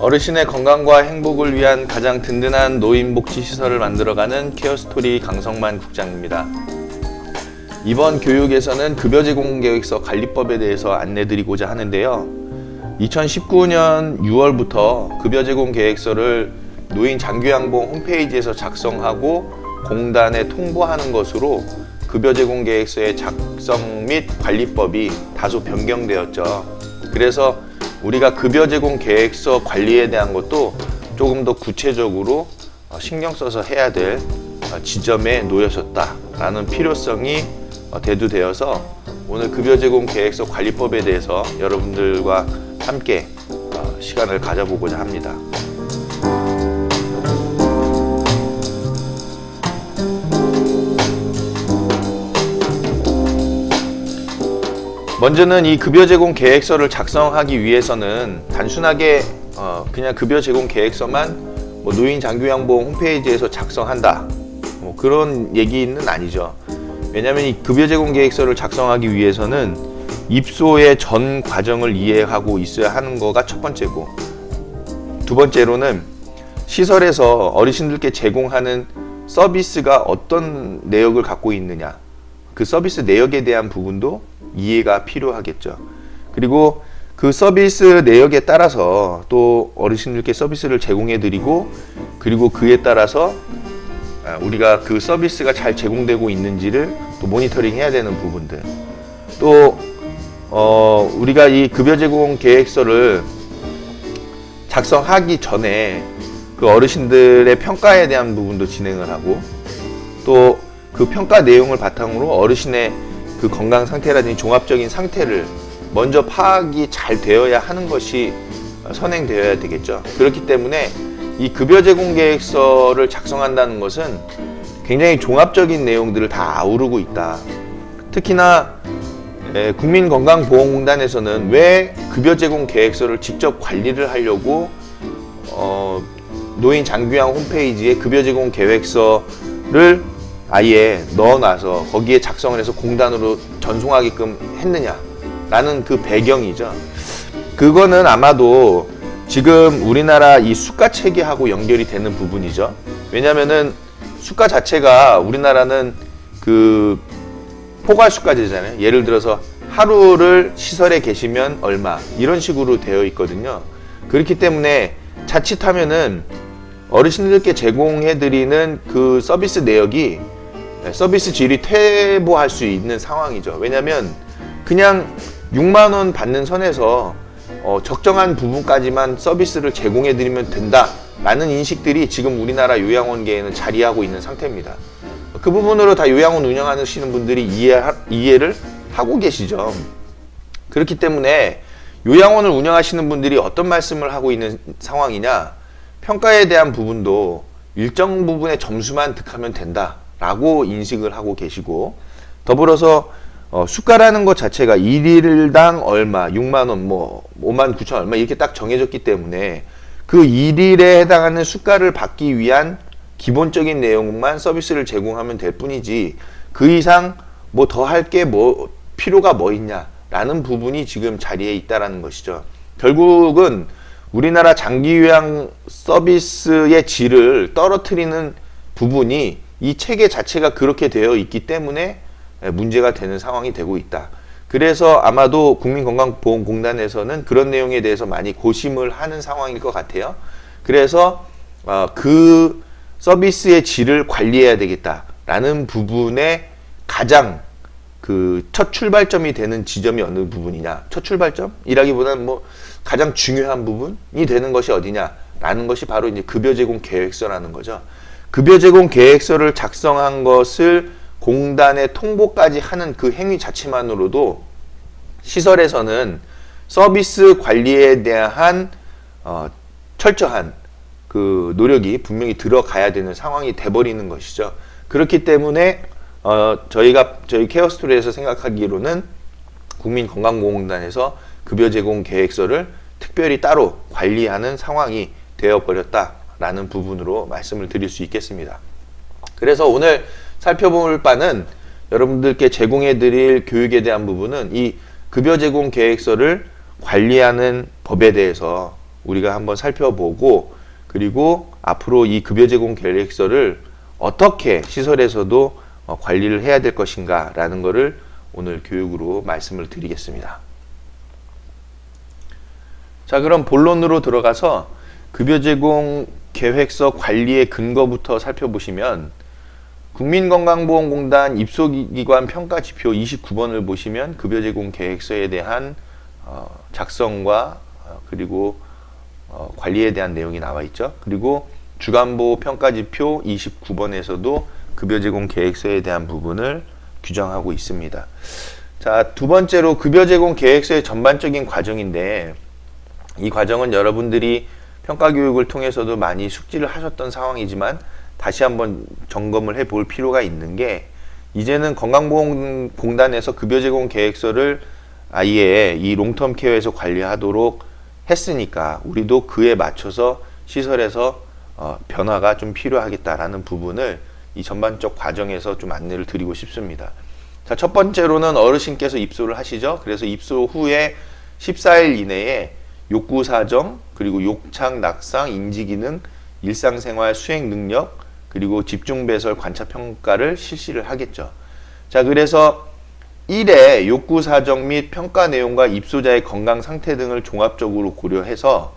어르신의 건강과 행복을 위한 가장 든든한 노인복지시설을 만들어가는 케어스토리 강성만 국장입니다. 이번 교육에서는 급여제공계획서 관리법에 대해서 안내드리고자 하는데요. 2019년 6월부터 급여제공계획서를 노인 장기요양보험 홈페이지에서 작성하고 공단에 통보하는 것으로 급여제공계획서의 작성 및 관리법이 다소 변경되었죠. 그래서 우리가 급여제공계획서 관리에 대한 것도 조금 더 구체적으로 신경 써서 해야 될 지점에 놓여졌다라는 필요성이 대두되어서 오늘 급여제공계획서 관리법에 대해서 여러분들과 함께 시간을 가져보고자 합니다. 먼저는 이 급여제공계획서를 작성하기 위해서는 단순하게 그냥 급여제공계획서만 노인 장기요양보험 홈페이지에서 작성한다 그런 얘기는 아니죠. 왜냐하면 이 급여제공계획서를 작성하기 위해서는 입소의 전 과정을 이해하고 있어야 하는 거가 첫 번째고, 두 번째로는 시설에서 어르신들께 제공하는 서비스가 어떤 내역을 갖고 있느냐, 그 서비스 내역에 대한 부분도 이해가 필요하겠죠. 그리고 그 서비스 내역에 따라서 또 어르신들께 서비스를 제공해 드리고, 그리고 그에 따라서 우리가 그 서비스가 잘 제공되고 있는지를 또 모니터링 해야 되는 부분들, 또 우리가 이 급여제공 계획서를 작성하기 전에 그 어르신들의 평가에 대한 부분도 진행을 하고, 또 그 평가 내용을 바탕으로 어르신의 그 건강 상태라든지 종합적인 상태를 먼저 파악이 잘 되어야 하는 것이 선행되어야 되겠죠. 그렇기 때문에 이 급여제공계획서를 작성한다는 것은 굉장히 종합적인 내용들을 다 아우르고 있다. 특히나 국민건강보험공단에서는 왜 급여제공계획서를 직접 관리를 하려고 노인 장기요양 홈페이지에 급여제공계획서를 아예 넣어놔서 거기에 작성을 해서 공단으로 전송하게끔 했느냐라는 그 배경이죠. 그거는 아마도 지금 우리나라 이 수가 체계하고 연결이 되는 부분이죠. 왜냐면은 수가 자체가 우리나라는 그 포괄수가제잖아요. 예를 들어서 하루를 시설에 계시면 얼마 이런 식으로 되어 있거든요. 그렇기 때문에 자칫하면은 어르신들께 제공해드리는 그 서비스 내역이 서비스 질이 퇴보할 수 있는 상황이죠. 왜냐하면 그냥 6만 원 받는 선에서 적정한 부분까지만 서비스를 제공해드리면 된다라는 인식들이 지금 우리나라 요양원계에는 자리하고 있는 상태입니다. 그 부분으로 다 요양원 운영하시는 분들이 이해를 하고 계시죠. 그렇기 때문에 요양원을 운영하시는 분들이 어떤 말씀을 하고 있는 상황이냐, 평가에 대한 부분도 일정 부분의 점수만 득하면 된다라고 인식을 하고 계시고, 더불어서 수가라는 것 자체가 일일당 얼마, 6만 원, 5만 9천 얼마 이렇게 딱 정해졌기 때문에 그 일일에 해당하는 수가를 받기 위한 기본적인 내용만 서비스를 제공하면 될 뿐이지, 그 이상 뭐 더 할 게 필요가 뭐 있냐라는 부분이 지금 자리에 있다라는 것이죠. 결국은 우리나라 장기요양 서비스의 질을 떨어뜨리는 부분이 이 체계 자체가 그렇게 되어 있기 때문에 문제가 되는 상황이 되고 있다. 그래서 아마도 국민건강보험공단에서는 그런 내용에 대해서 많이 고심을 하는 상황일 것 같아요. 그래서 그 서비스의 질을 관리해야 되겠다라는 부분에 가장 그 첫 출발점이 되는 지점이 어느 부분이냐, 첫 출발점이라기보다는 가장 중요한 부분이 되는 것이 어디냐라는 것이 바로 이제 급여제공 계획서라는 거죠. 급여제공 계획서를 작성한 것을 공단에 통보까지 하는 그 행위 자체만으로도 시설에서는 서비스 관리에 대한 철저한 그 노력이 분명히 들어가야 되는 상황이 돼버리는 것이죠. 그렇기 때문에 저희 케어스토리에서 생각하기로는 국민건강보험공단에서 급여제공 계획서를 특별히 따로 관리하는 상황이 되어버렸다라는 부분으로 말씀을 드릴 수 있겠습니다. 그래서 오늘 살펴볼 바는 여러분들께 제공해 드릴 교육에 대한 부분은 이 급여제공 계획서를 관리하는 법에 대해서 우리가 한번 살펴보고, 그리고 앞으로 이 급여 제공 계획서를 어떻게 시설에서도 관리를 해야 될 것인가 라는 것을 오늘 교육으로 말씀을 드리겠습니다. 자, 그럼 본론으로 들어가서 급여 제공 계획서 관리의 근거부터 살펴보시면, 국민건강보험공단 입소기관 평가지표 29번을 보시면 급여 제공 계획서에 대한 작성과 그리고 관리에 대한 내용이 나와 있죠. 그리고 주간보호 평가지표 29번에서도 급여 제공 계획서에 대한 부분을 규정하고 있습니다. 자, 두 번째로 급여 제공 계획서의 전반적인 과정인데, 이 과정은 여러분들이 평가 교육을 통해서도 많이 숙지를 하셨던 상황이지만 다시 한번 점검을 해볼 필요가 있는 게, 이제는 건강보험공단에서 급여 제공 계획서를 아예 이 롱텀 케어에서 관리하도록 했으니까 우리도 그에 맞춰서 시설에서 변화가 좀 필요하겠다라는 부분을 이 전반적 과정에서 좀 안내를 드리고 싶습니다. 자, 첫 번째로는 어르신께서 입소를 하시죠. 그래서 입소 후에 14일 이내에 욕구 사정, 그리고 욕창, 낙상, 인지기능, 일상생활 수행 능력, 그리고 집중배설 관찰평가를 실시를 하겠죠. 자, 그래서 1회 욕구 사정 및 평가 내용과 입소자의 건강 상태 등을 종합적으로 고려해서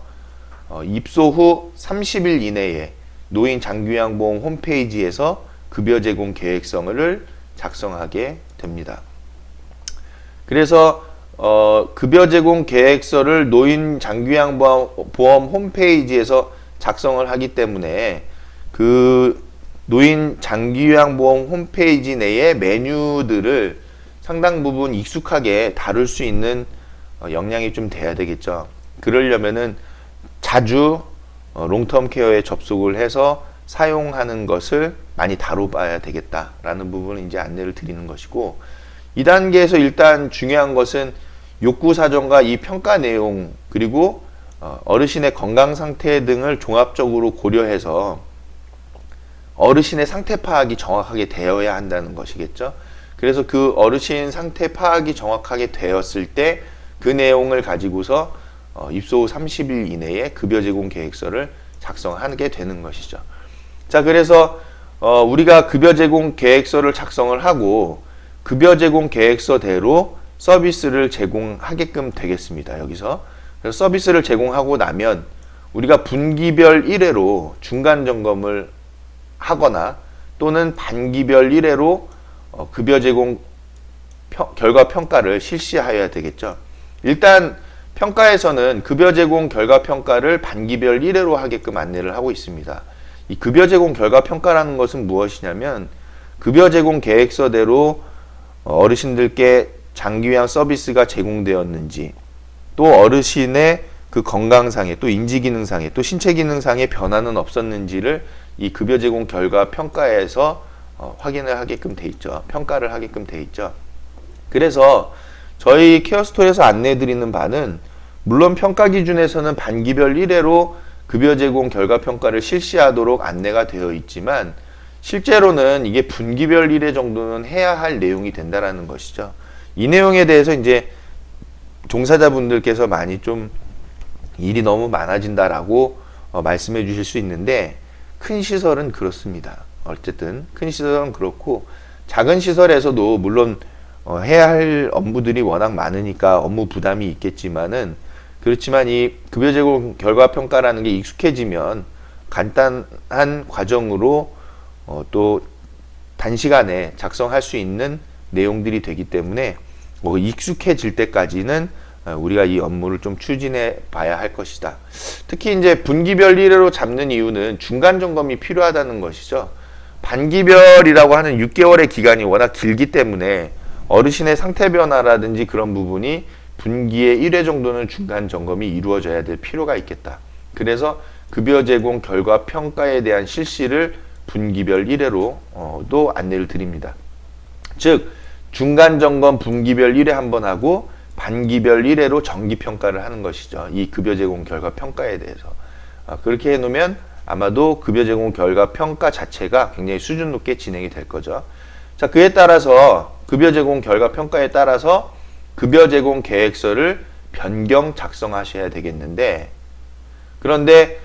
입소 후 30일 이내에 노인 장기요양보험 홈페이지에서 급여 제공 계획서를 작성하게 됩니다. 그래서 급여 제공 계획서를 노인 장기요양보험 홈페이지에서 작성을 하기 때문에 그 노인 장기요양보험 홈페이지 내의 메뉴들을 상당 부분 익숙하게 다룰 수 있는 역량이 좀 돼야 되겠죠. 그러려면은 자주 롱텀 케어에 접속을 해서 사용하는 것을 많이 다뤄봐야 되겠다라는 부분을 이제 안내를 드리는 것이고, 2단계에서 일단 중요한 것은 욕구 사정과 이 평가 내용, 그리고 어르신의 건강 상태 등을 종합적으로 고려해서 어르신의 상태 파악이 정확하게 되어야 한다는 것이겠죠. 그래서 그 어르신 상태 파악이 정확하게 되었을 때 그 내용을 가지고서 입소 후 30일 이내에 급여 제공 계획서를 작성하게 되는 것이죠. 자, 그래서 우리가 급여 제공 계획서를 작성을 하고 급여 제공 계획서대로 서비스를 제공하게끔 되겠습니다. 여기서 그래서 서비스를 제공하고 나면 우리가 분기별 1회로 중간 점검을 하거나 또는 반기별 1회로 급여 제공 결과 평가를 실시하여야 되겠죠. 일단 평가에서는 급여 제공 결과 평가를 반기별 1회로 하게끔 안내를 하고 있습니다. 이 급여 제공 결과 평가라는 것은 무엇이냐면, 급여 제공 계획서대로 어르신들께 장기요양 서비스가 제공되었는지, 또 어르신의 그 건강상에, 또 인지기능상에, 또 신체기능상의 변화는 없었는지를 이 급여 제공 결과 평가에서 확인을 하게끔 돼 있죠. 평가를 하게끔 돼 있죠. 그래서 저희 케어스토리에서 안내해드리는 바는, 물론 평가 기준에서는 반기별 1회로 급여 제공 결과 평가를 실시하도록 안내가 되어 있지만, 실제로는 이게 분기별 1회 정도는 해야 할 내용이 된다라는 것이죠. 이 내용에 대해서 이제 종사자분들께서 많이 좀 일이 너무 많아진다라고 말씀해 주실 수 있는데, 큰 시설은 그렇습니다. 어쨌든 큰 시설은 그렇고, 작은 시설에서도 물론 해야 할 업무들이 워낙 많으니까 업무 부담이 있겠지만은, 그렇지만 이 급여 제공 결과 평가라는 게 익숙해지면 간단한 과정으로 또 단시간에 작성할 수 있는 내용들이 되기 때문에 익숙해질 때까지는 우리가 이 업무를 좀 추진해 봐야 할 것이다. 특히 이제 분기별 1회로 잡는 이유는 중간 점검이 필요하다는 것이죠. 반기별이라고 하는 6개월의 기간이 워낙 길기 때문에 어르신의 상태 변화라든지 그런 부분이 분기에 1회 정도는 중간 점검이 이루어져야 될 필요가 있겠다. 그래서 급여 제공 결과 평가에 대한 실시를 분기별 1회로도 안내를 드립니다. 즉 중간 점검 분기별 1회 한번 하고 반기별 1회로 정기 평가를 하는 것이죠. 이 급여 제공 결과 평가에 대해서. 그렇게 해놓으면 아마도 급여 제공 결과 평가 자체가 굉장히 수준 높게 진행이 될 거죠. 자, 그에 따라서 급여 제공 결과 평가에 따라서 급여 제공 계획서를 변경 작성하셔야 되겠는데, 그런데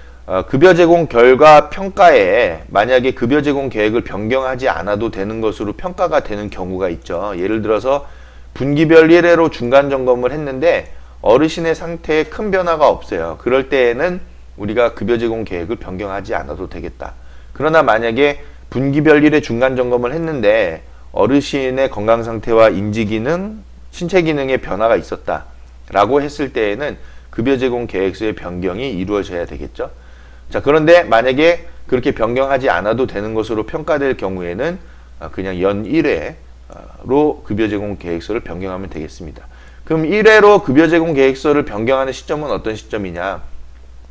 급여 제공 결과 평가에 만약에 급여 제공 계획을 변경하지 않아도 되는 것으로 평가가 되는 경우가 있죠. 예를 들어서 분기별 1회로 중간 점검을 했는데 어르신의 상태에 큰 변화가 없어요. 그럴 때에는 우리가 급여 제공 계획을 변경하지 않아도 되겠다. 그러나 만약에 분기별 1회 중간 점검을 했는데 어르신의 건강 상태와 인지 기능, 신체 기능에 변화가 있었다 라고 했을 때에는 급여 제공 계획서의 변경이 이루어져야 되겠죠. 자, 그런데 만약에 그렇게 변경하지 않아도 되는 것으로 평가될 경우에는 그냥 연 1회로 급여 제공 계획서를 변경하면 되겠습니다. 그럼 1회로 급여 제공 계획서를 변경하는 시점은 어떤 시점이냐?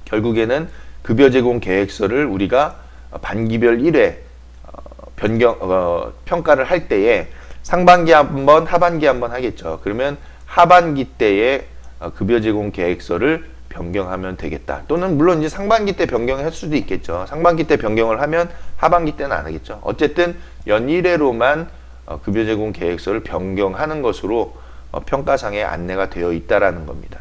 결국에는 급여 제공 계획서를 우리가 반기별 1회 평가를 할 때에 상반기 한번, 하반기 한번 하겠죠. 그러면 하반기 때에 급여 제공 계획서를 변경하면 되겠다. 또는 물론 이제 상반기 때 변경할 수도 있겠죠. 상반기 때 변경을 하면 하반기 때는 안 하겠죠. 어쨌든 연 1회로만 급여 제공 계획서를 변경하는 것으로 평가상에 안내가 되어 있다라는 겁니다.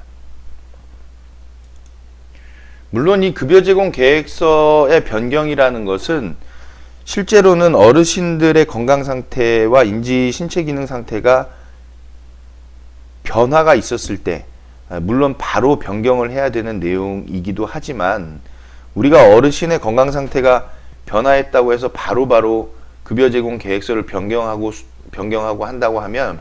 물론 이 급여 제공 계획서의 변경이라는 것은 실제로는 어르신들의 건강 상태와 인지 신체 기능 상태가 변화가 있었을 때 물론 바로 변경을 해야 되는 내용이기도 하지만 우리가 어르신의 건강 상태가 변화했다고 해서 바로바로 급여 제공 계획서를 변경하고 한다고 하면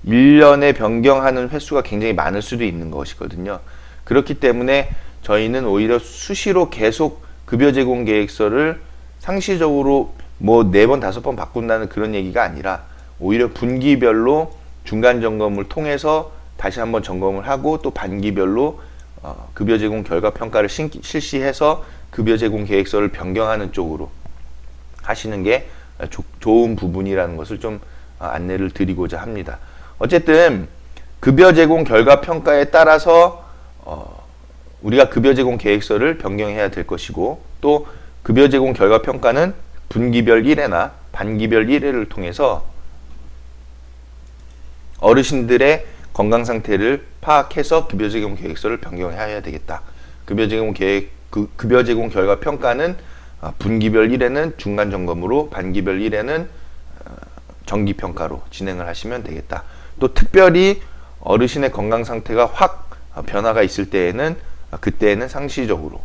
1년에 변경하는 횟수가 굉장히 많을 수도 있는 것이거든요. 그렇기 때문에 저희는 오히려 수시로 계속 급여 제공 계획서를 상시적으로 뭐 4번, 5번 바꾼다는 그런 얘기가 아니라 오히려 분기별로 중간 점검을 통해서 다시 한번 점검을 하고 또 반기별로 급여 제공 결과 평가를 실시해서 급여 제공 계획서를 변경하는 쪽으로 하시는 게 좋은 부분이라는 것을 좀 안내를 드리고자 합니다. 어쨌든 급여 제공 결과 평가에 따라서 우리가 급여 제공 계획서를 변경해야 될 것이고 또 급여 제공 결과 평가는 분기별 1회나 반기별 1회를 통해서 어르신들의 건강 상태를 파악해서 급여 제공 계획서를 변경해야 되겠다. 급여 제공 결과 평가는 분기별 1회는 중간 점검으로 반기별 1회는 정기 평가로 진행을 하시면 되겠다. 또 특별히 어르신의 건강 상태가 확 변화가 있을 때에는 그때는 상시적으로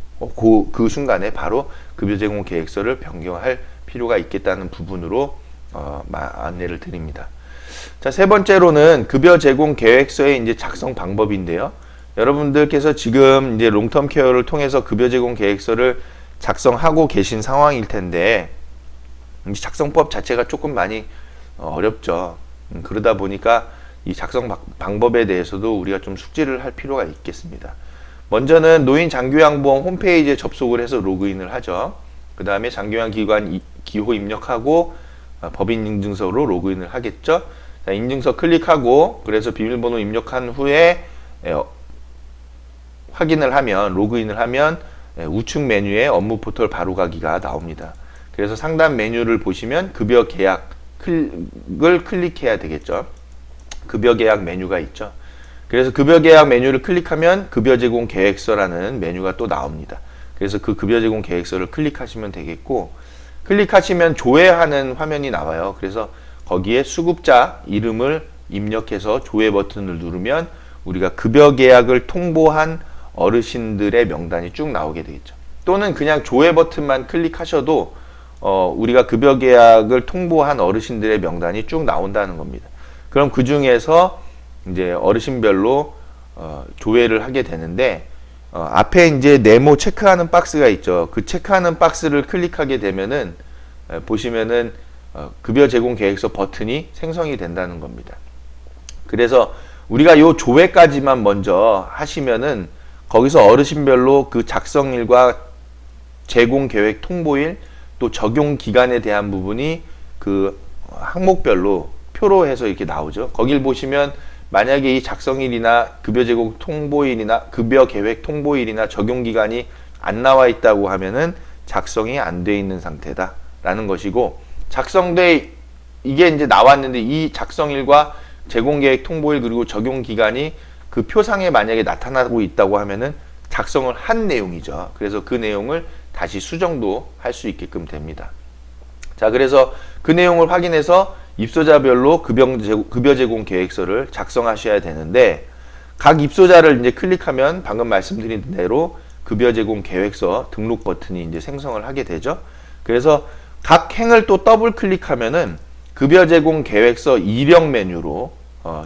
그 순간에 바로 급여 제공 계획서를 변경할 필요가 있겠다는 부분으로 안내를 드립니다. 자, 세 번째로는 급여 제공 계획서의 이제 작성 방법인데요. 여러분들께서 지금 이제 롱텀 케어를 통해서 급여 제공 계획서를 작성하고 계신 상황일 텐데 이제 작성법 자체가 조금 많이 어렵죠. 그러다 보니까 이 작성 방법에 대해서도 우리가 좀 숙지를 할 필요가 있겠습니다. 먼저는 노인장교양보험 홈페이지에 접속을 해서 로그인을 하죠. 그 다음에 장교양기관 기호 입력하고 법인인증서로 로그인을 하겠죠. 자, 인증서 클릭하고 그래서 비밀번호 입력한 후에 확인을 하면 로그인을 하면 우측 메뉴에 업무 포털 바로가기가 나옵니다. 그래서 상단 메뉴를 보시면 급여 계약을 클릭해야 되겠죠. 급여 계약 메뉴가 있죠. 그래서 급여 계약 메뉴를 클릭하면 급여 제공 계획서라는 메뉴가 또 나옵니다. 그래서 그 급여 제공 계획서를 클릭하시면 되겠고 클릭하시면 조회하는 화면이 나와요. 그래서 거기에 수급자 이름을 입력해서 조회 버튼을 누르면 우리가 급여 계약을 통보한 어르신들의 명단이 쭉 나오게 되겠죠. 또는 그냥 조회 버튼만 클릭하셔도 우리가 급여 계약을 통보한 어르신들의 명단이 쭉 나온다는 겁니다. 그럼 그 중에서 이제 어르신별로 조회를 하게 되는데 앞에 이제 네모 체크하는 박스가 있죠. 그 체크하는 박스를 클릭하게 되면은 보시면은 급여 제공 계획서 버튼이 생성이 된다는 겁니다. 그래서 우리가 요 조회까지만 먼저 하시면은 거기서 어르신별로 그 작성일과 제공 계획 통보일 또 적용 기간에 대한 부분이 그 항목별로 표로 해서 이렇게 나오죠. 거길 보시면 만약에 이 작성일이나 급여 제공 통보일이나 급여 계획 통보일이나 적용 기간이 안 나와 있다고 하면은 작성이 안 돼 있는 상태다라는 것이고 작성돼 이게 이제 나왔는데 이 작성일과 제공 계획 통보일 그리고 적용 기간이 그 표상에 만약에 나타나고 있다고 하면은 작성을 한 내용이죠. 그래서 그 내용을 다시 수정도 할 수 있게끔 됩니다. 자, 그래서 그 내용을 확인해서 입소자별로 급여 제공 계획서를 작성하셔야 되는데, 각 입소자를 이제 클릭하면 방금 말씀드린 대로 급여 제공 계획서 등록 버튼이 이제 생성을 하게 되죠. 그래서 각 행을 또 더블 클릭하면은 급여 제공 계획서 이력 메뉴로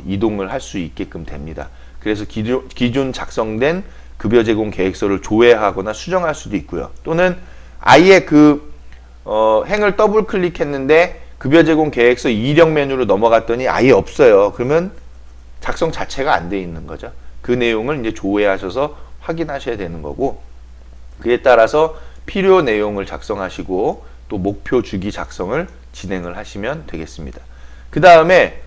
이동을 할 수 있게끔 됩니다. 그래서 기존 작성된 급여 제공 계획서를 조회하거나 수정할 수도 있고요. 또는 아예 그 행을 더블 클릭했는데 급여 제공 계획서 이력 메뉴로 넘어갔더니 아예 없어요. 그러면 작성 자체가 안 돼 있는 거죠. 그 내용을 이제 조회하셔서 확인하셔야 되는 거고, 그에 따라서 필요 내용을 작성하시고 또 목표 주기 작성을 진행을 하시면 되겠습니다. 그 다음에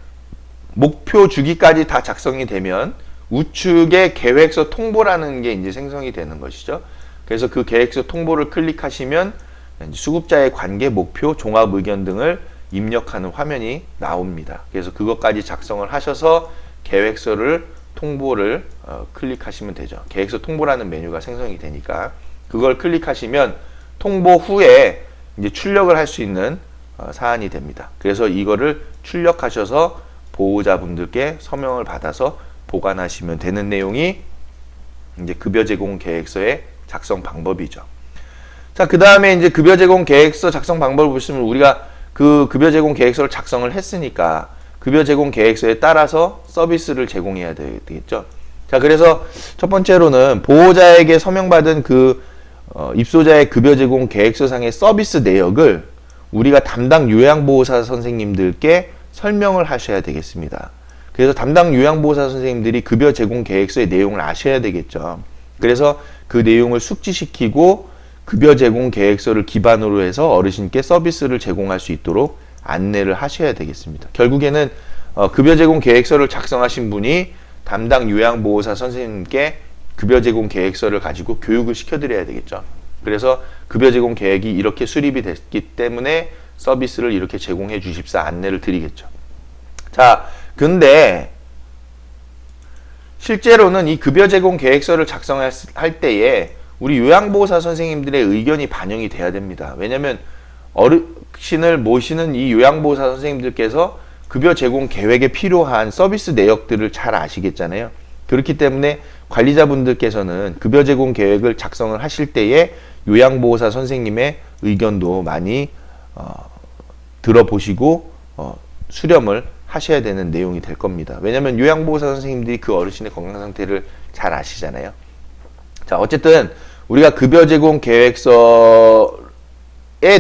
목표 주기까지 다 작성이 되면 우측에 계획서 통보라는 게 이제 생성이 되는 것이죠. 그래서 그 계획서 통보를 클릭하시면 수급자의 관계, 목표, 종합 의견 등을 입력하는 화면이 나옵니다. 그래서 그것까지 작성을 하셔서 계획서를 통보를 클릭하시면 되죠. 계획서 통보라는 메뉴가 생성이 되니까 그걸 클릭하시면 통보 후에 이제 출력을 할 수 있는 사안이 됩니다. 그래서 이거를 출력하셔서 보호자분들께 서명을 받아서 보관하시면 되는 내용이 이제 급여 제공 계획서의 작성 방법이죠. 자, 그 다음에 이제 급여 제공 계획서 작성 방법을 보시면 우리가 그 급여 제공 계획서를 작성을 했으니까 급여 제공 계획서에 따라서 서비스를 제공해야 되겠죠. 자, 그래서 첫 번째로는 보호자에게 서명받은 그 입소자의 급여 제공 계획서상의 서비스 내역을 우리가 담당 요양보호사 선생님들께 설명을 하셔야 되겠습니다. 그래서 담당 요양보호사 선생님들이 급여 제공 계획서의 내용을 아셔야 되겠죠. 그래서 그 내용을 숙지시키고 급여 제공 계획서를 기반으로 해서 어르신께 서비스를 제공할 수 있도록 안내를 하셔야 되겠습니다. 결국에는 급여 제공 계획서를 작성하신 분이 담당 요양보호사 선생님께 급여 제공 계획서를 가지고 교육을 시켜드려야 되겠죠. 그래서 급여 제공 계획이 이렇게 수립이 됐기 때문에 서비스를 이렇게 제공해 주십사 안내를 드리겠죠. 자, 근데 실제로는 이 급여 제공 계획서를 작성할 때에 우리 요양보호사 선생님들의 의견이 반영이 돼야 됩니다. 왜냐하면 어르신을 모시는 이 요양보호사 선생님들께서 급여 제공 계획에 필요한 서비스 내역들을 잘 아시겠잖아요. 그렇기 때문에 관리자분들께서는 급여 제공 계획을 작성을 하실 때에 요양보호사 선생님의 의견도 많이 들어보시고 수렴을 하셔야 되는 내용이 될 겁니다. 왜냐하면 요양보호사 선생님들이 그 어르신의 건강 상태를 잘 아시잖아요. 자, 어쨌든 우리가 급여 제공 계획서의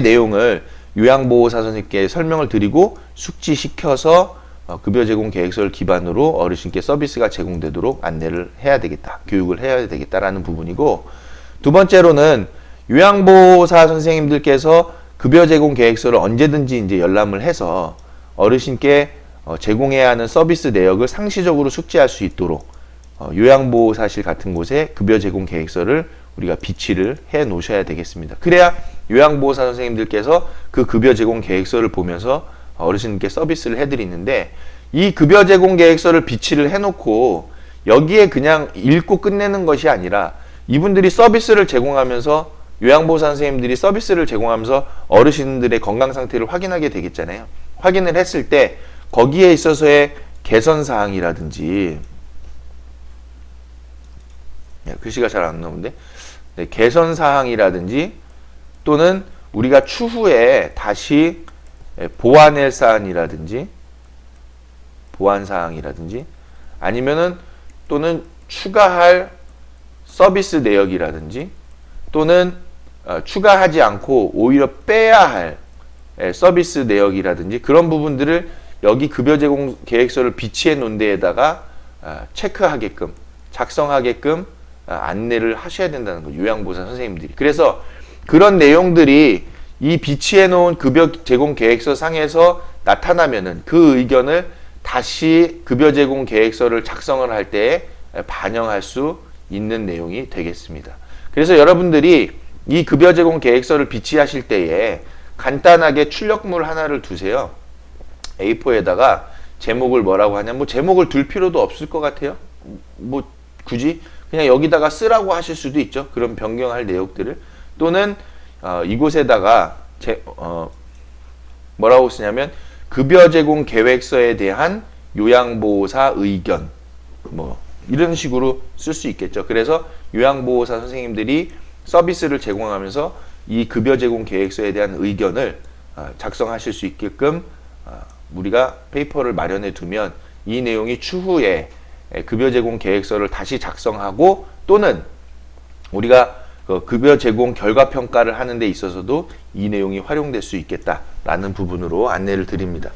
내용을 요양보호사 선생님께 설명을 드리고 숙지시켜서 급여 제공 계획서를 기반으로 어르신께 서비스가 제공되도록 안내를 해야 되겠다, 교육을 해야 되겠다라는 부분이고, 두 번째로는 요양보호사 선생님들께서 급여 제공 계획서를 언제든지 이제 열람을 해서 어르신께 제공해야 하는 서비스 내역을 상시적으로 숙지할 수 있도록 요양보호사실 같은 곳에 급여 제공 계획서를 우리가 비치를 해 놓으셔야 되겠습니다. 그래야 요양보호사 선생님들께서 그 급여 제공 계획서를 보면서 어르신께 서비스를 해드리는데, 이 급여 제공 계획서를 비치를 해놓고 여기에 그냥 읽고 끝내는 것이 아니라 이분들이 서비스를 제공하면서 요양보호사 선생님들이 서비스를 제공하면서 어르신들의 건강 상태를 확인하게 되겠잖아요. 확인을 했을 때 거기에 있어서의 개선사항이라든지, 글씨가 잘 안 나오는데, 개선사항이라든지 또는 우리가 추후에 다시 보완할 사안이라든지 보완사항이라든지 아니면은 또는 추가할 서비스 내역이라든지 또는 추가하지 않고 오히려 빼야 할 서비스 내역이라든지 그런 부분들을 여기 급여 제공 계획서를 비치해 놓은 데에다가 체크하게끔 작성하게끔 안내를 하셔야 된다는 거죠. 요양보호사 선생님들이. 그래서 그런 내용들이 이 비치해 놓은 급여 제공 계획서 상에서 나타나면은 그 의견을 다시 급여 제공 계획서를 작성을 할 때 반영할 수 있는 내용이 되겠습니다. 그래서 여러분들이 이 급여 제공 계획서를 비치하실 때에 간단하게 출력물 하나를 두세요. A4에다가 제목을 뭐라고 하냐, 뭐 제목을 둘 필요도 없을 것 같아요. 뭐 굳이 그냥 여기다가 쓰라고 하실 수도 있죠. 그런 변경할 내용들을. 또는 이곳에다가 뭐라고 쓰냐면 급여 제공 계획서에 대한 요양보호사 의견 뭐 이런 식으로 쓸 수 있겠죠. 그래서 요양보호사 선생님들이 서비스를 제공하면서 이 급여 제공 계획서에 대한 의견을 작성하실 수 있게끔 우리가 페이퍼를 마련해 두면 이 내용이 추후에 급여 제공 계획서를 다시 작성하고 또는 우리가 급여 제공 결과 평가를 하는 데 있어서도 이 내용이 활용될 수 있겠다라는 부분으로 안내를 드립니다.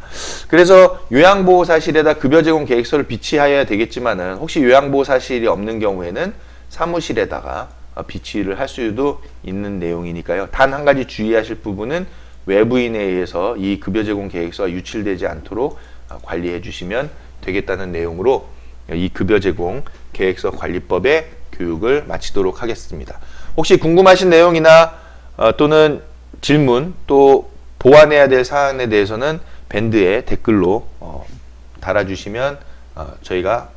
그래서 요양보호사실에다 급여 제공 계획서를 비치해야 되겠지만은 혹시 요양보호사실이 없는 경우에는 사무실에다가 비치를 할 수도 있는 내용이니까요. 단 한 가지 주의하실 부분은 외부인에 의해서 이 급여 제공 계획서가 유출되지 않도록 관리해 주시면 되겠다는 내용으로 이 급여 제공 계획서 관리법의 교육을 마치도록 하겠습니다. 혹시 궁금하신 내용이나 또는 질문 또 보완해야 될 사안에 대해서는 밴드에 댓글로 달아주시면 저희가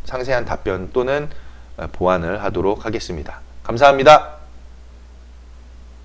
상세한 답변 또는 보완을 하도록 하겠습니다. 감사합니다.